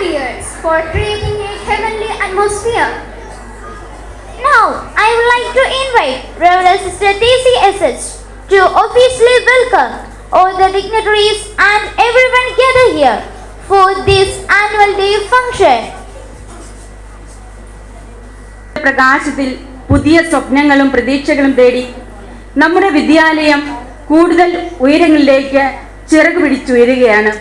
volunteers for creating a heavenly atmosphere. Now, I would like to invite Reverend Sister Daisy Essex to officially welcome all the dignitaries and everyone gathered here for this annual day function. പ്രകാശത്തിൽ പുതിയ സ്വപ്നങ്ങളും പ്രതീക്ഷകളും തേടി നമ്മുടെ വിദ്യാലയം കൂടുതൽ ഉയരങ്ങളിലേക്ക് ചിറക് പിടിച്ചുയരുകയാണ്.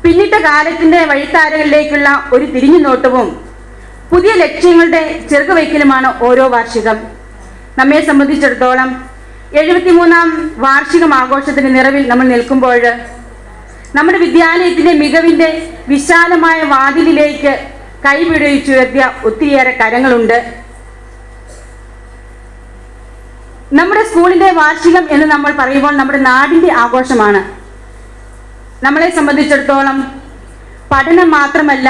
പിന്നിട്ട കാലത്തിന്റെ വഴിത്താരകളിലേക്കുള്ള ഒരു തിരിഞ്ഞുനോട്ടവും പുതിയ ലക്ഷ്യങ്ങളുടെ ചെറുകുവയ്ക്കലുമാണ് ഓരോ വാർഷികം. നമ്മെ സംബന്ധിച്ചിടത്തോളം 73ാം വാർഷികം ആഘോഷത്തിന്റെ നിറവിൽ നമ്മൾ നിൽക്കുമ്പോൾ നമ്മുടെ വിദ്യാലയത്തിന്റെ മികവിന്റെ വിശാലമായ വാതിലിലേക്ക് കൈപിടിച്ചുയർത്തിയ ഒത്തിരിയേറെ കരങ്ങളുണ്ട്. നമ്മുടെ സ്കൂളിന്റെ വാർഷികം എന്ന് നമ്മൾ പറയുമ്പോൾ നമ്മുടെ നാടിന്റെ ആഘോഷമാണ്. നമ്മളെ സംബന്ധിച്ചിടത്തോളം പഠനം മാത്രമല്ല,